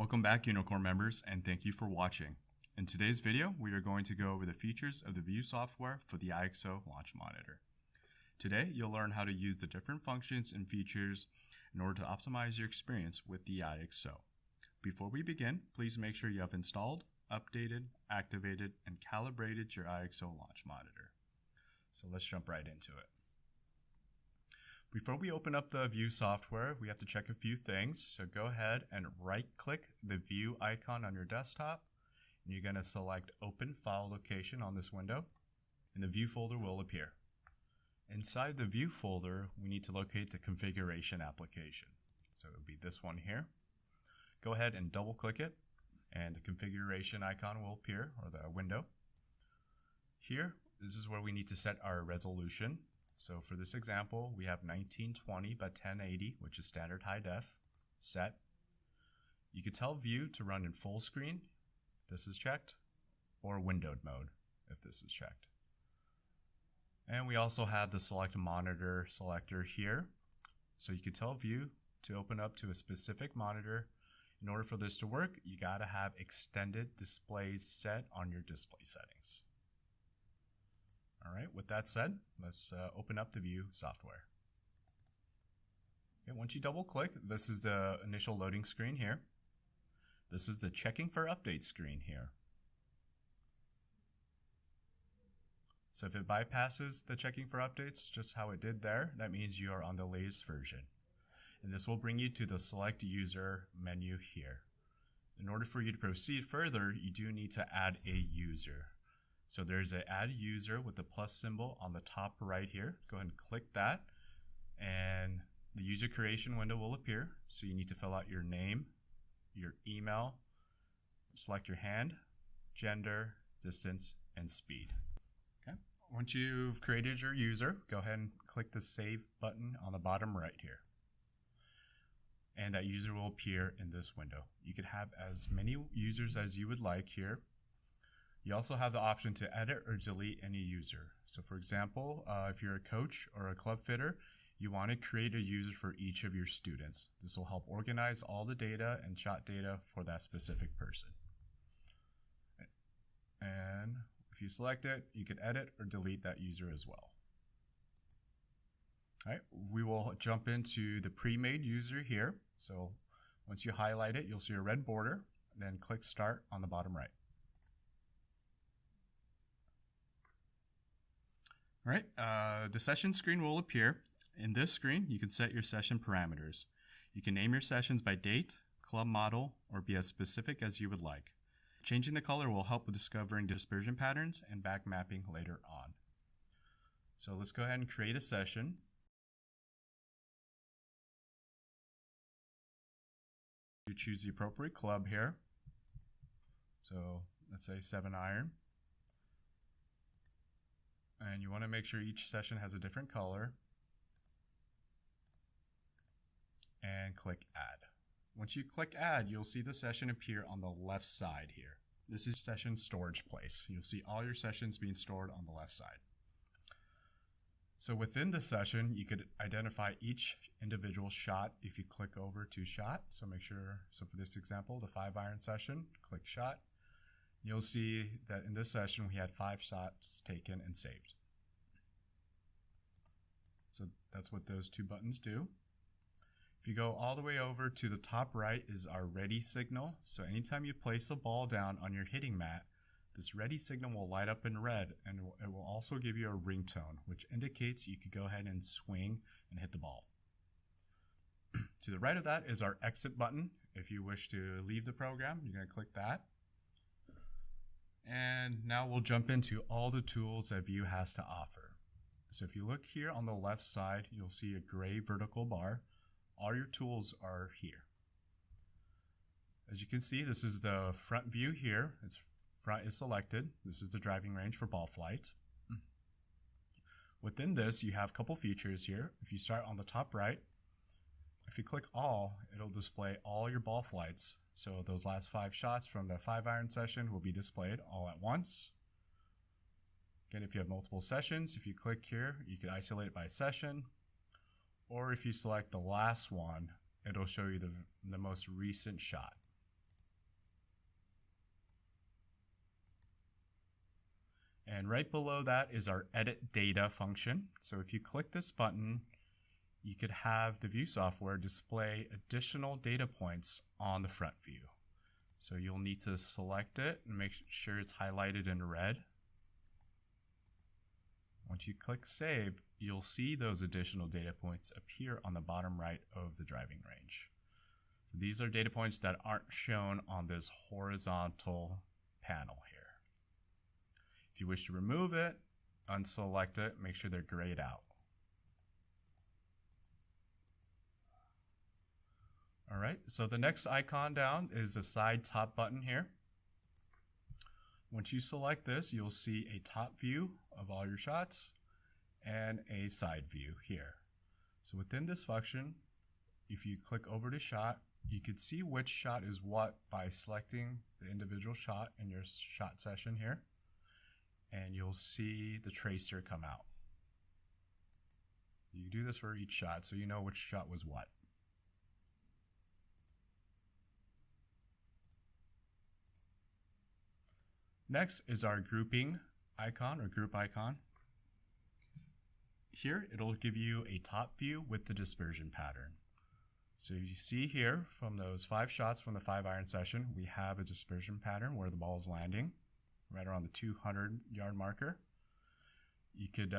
Welcome back, Uneekor members, and thank you for watching. In today's video, we are going to go over the features of the View software for the Eye Xo launch monitor. Today, you'll learn how to use the different functions and features in order to optimize your experience with the Eye Xo. Before we begin, please make sure you have installed, updated, activated, and calibrated your Eye Xo launch monitor. So let's jump right into it. Before we open up the View software, we have to check a few things. So go ahead and right-click the View icon on your desktop, and you're going to select Open File Location on this window, and the View folder will appear. Inside the View folder, we need to locate the configuration application. So it would be this one here. Go ahead and double-click it, and the configuration icon will appear, or the window. Here, this is where we need to set our resolution. So for this example, we have 1920 by 1080, which is standard high def, set. You could tell View to run in full screen, if this is checked, or windowed mode, if this is checked. And we also have the select monitor selector here. So you could tell View to open up to a specific monitor. In order for this to work, you gotta have extended displays set on your display settings. All right, with that said, let's open up the View software. Okay, once you double click, this is the initial loading screen here. This is the checking for updates screen here. So if it bypasses the checking for updates, just how it did there, that means you are on the latest version. And this will bring you to the select user menu here. In order for you to proceed further, you do need to add a user. So there's an add user with the plus symbol on the top right here. Go ahead and click that, and the user creation window will appear. So you need to fill out your name, your email, select your hand, gender, distance, and speed. Okay. Once you've created your user, go ahead and click the save button on the bottom right here. And that user will appear in this window. You could have as many users as you would like here. You also have the option to edit or delete any user. So for example, if you're a coach or a club fitter, you want to create a user for each of your students. This will help organize all the data and shot data for that specific person. And if you select it, you can edit or delete that user as well. All right, we will jump into the pre-made user here. So once you highlight it, you'll see a red border, then click Start on the bottom right. All right, the session screen will appear. In this screen, you can set your session parameters. You can name your sessions by date, club model, or be as specific as you would like. Changing the color will help with discovering dispersion patterns and back mapping later on. So let's go ahead and create a session. You choose the appropriate club here. So let's say 7-iron. And you want to make sure each session has a different color. And click Add. Once you click Add, you'll see the session appear on the left side here. This is session storage place. You'll see all your sessions being stored on the left side. So within the session, you could identify each individual shot if you click over to shot. So make sure, so for this example, the 5-iron session, click shot. You'll see that in this session, we had 5 shots taken and saved. So that's what those two buttons do. If you go all the way over to the top right is our ready signal. So anytime you place a ball down on your hitting mat, this ready signal will light up in red, and it will also give you a ringtone, which indicates you could go ahead and swing and hit the ball. To the right of that is our exit button. If you wish to leave the program, you're going to click that. And now we'll jump into all the tools that View has to offer. So if you look here on the left side, you'll see a gray vertical bar. All your tools are here. As you can see, this is the front view here. Front is selected. This is the driving range for ball flight. Within this, you have a couple features here. If you start on the top right, if you click all, it'll display all your ball flights. So those last 5 shots from the 5-iron session will be displayed all at once. Again, if you have multiple sessions, if you click here, you can isolate it by session. Or if you select the last one, it'll show you the most recent shot. And right below that is our edit data function. So if you click this button, you could have the view software display additional data points on the front view. So you'll need to select it and make sure it's highlighted in red. Once you click save, you'll see those additional data points appear on the bottom right of the driving range. So these are data points that aren't shown on this horizontal panel here. If you wish to remove it, unselect it, make sure they're grayed out. Alright, so the next icon down is the side top button here. Once you select this, you'll see a top view of all your shots and a side view here. So within this function, if you click over to shot, you can see which shot is what by selecting the individual shot in your shot session here, and you'll see the tracer come out. You do this for each shot so you know which shot was what. Next is our grouping icon or group icon. Here it'll give you a top view with the dispersion pattern. So you see here from those 5 shots from the 5-iron session, we have a dispersion pattern where the ball is landing right around the 200-yard marker. You could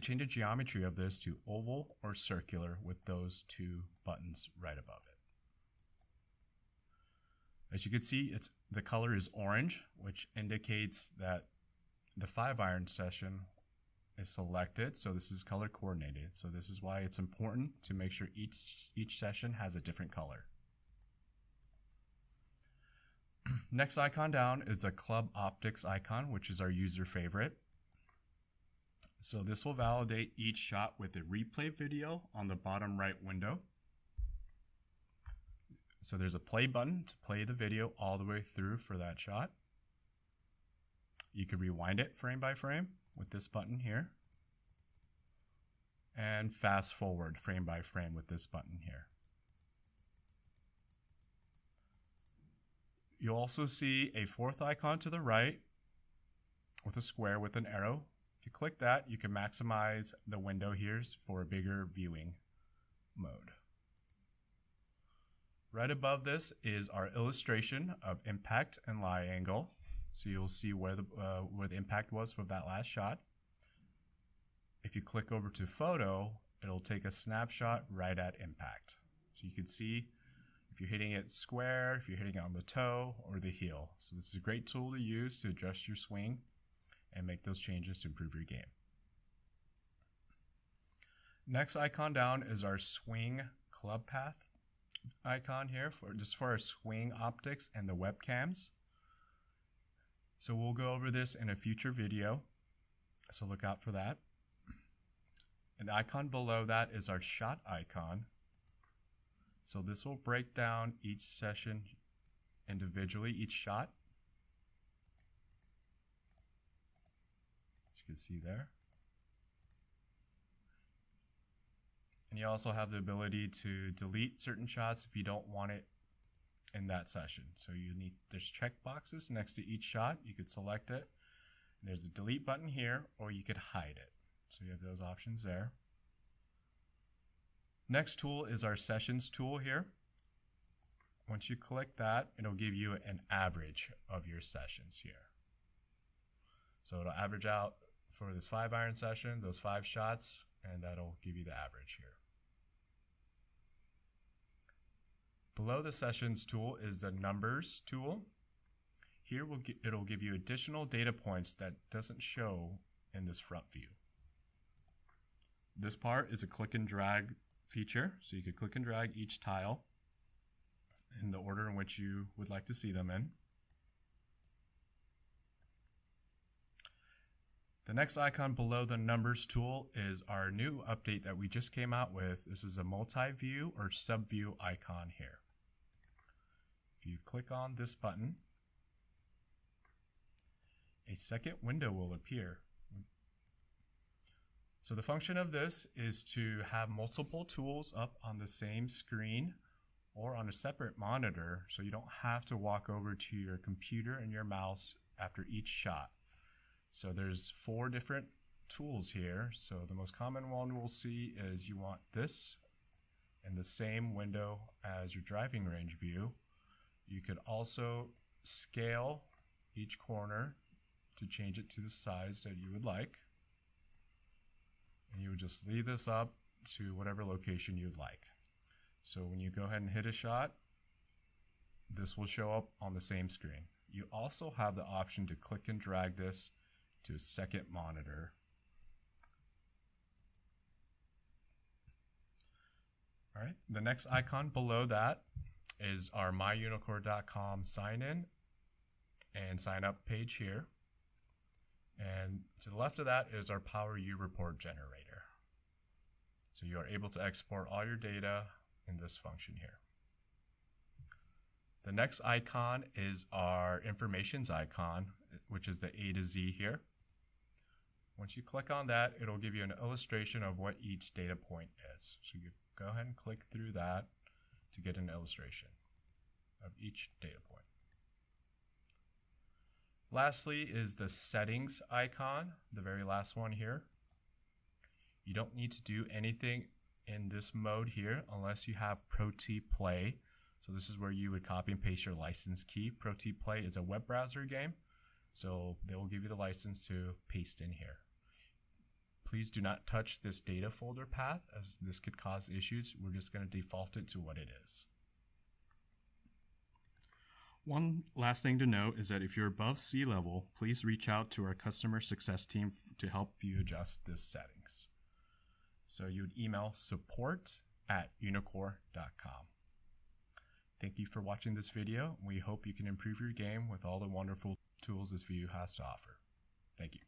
change the geometry of this to oval or circular with those 2 buttons right above it. As you can see, the color is orange, which indicates that the 5-iron session is selected, so this is color coordinated. So this is why it's important to make sure each session has a different color. Next icon down is the club optics icon, which is our user favorite. So this will validate each shot with a replay video on the bottom right window. So there's a play button to play the video all the way through for that shot. You can rewind it frame by frame with this button here. And fast forward frame by frame with this button here. You'll also see a 4th icon to the right with a square with an arrow. If you click that, you can maximize the window here for a bigger viewing mode. Right above this is our illustration of impact and lie angle. So you'll see where the impact was from that last shot. If you click over to photo, it'll take a snapshot right at impact. So you can see if you're hitting it square, if you're hitting it on the toe or the heel. So this is a great tool to use to adjust your swing and make those changes to improve your game. Next icon down is our swing club path icon here for our swing optics and the webcams. So we'll go over this in a future video, so look out for that. And the icon below that is our shot icon. So this will break down each session individually, each shot. As you can see there. And you also have the ability to delete certain shots if you don't want it in that session. So there's check boxes next to each shot. You could select it. And there's a delete button here, or you could hide it. So you have those options there. Next tool is our sessions tool here. Once you click that, it'll give you an average of your sessions here. So it'll average out for this 5-iron session, those 5 shots, and that'll give you the average here. Below the sessions tool is the numbers tool. Here it'll give you additional data points that doesn't show in this front view. This part is a click and drag feature, so you could click and drag each tile in the order in which you would like to see them in. The next icon below the numbers tool is our new update that we just came out with. This is a multi-view or sub-view icon here. If you click on this button, a second window will appear. So the function of this is to have multiple tools up on the same screen or on a separate monitor, so you don't have to walk over to your computer and your mouse after each shot. So there's 4 different tools here. So the most common one we'll see is you want this in the same window as your driving range view. You could also scale each corner to change it to the size that you would like. And you would just leave this up to whatever location you'd like. So when you go ahead and hit a shot, this will show up on the same screen. You also have the option to click and drag this to a second monitor. All right, the next icon below that is our myuneekor.com sign in and sign up page here. And to the left of that is our Power U report generator. So you are able to export all your data in this function here. The next icon is our informations icon, which is the A to Z here. Once you click on that, it'll give you an illustration of what each data point is. So you go ahead and click through that to get an illustration of each data point. Lastly is the settings icon, the very last one here. You don't need to do anything in this mode here unless you have ProT Play. So this is where you would copy and paste your license key. ProT Play is a web browser game, so they will give you the license to paste in here. Please do not touch this data folder path, as this could cause issues. We're just going to default it to what it is. One last thing to note is that if you're above sea level, please reach out to our customer success team to help you adjust this settings. So you would email support@uneekor.com. Thank you for watching this video. We hope you can improve your game with all the wonderful tools this view has to offer. Thank you.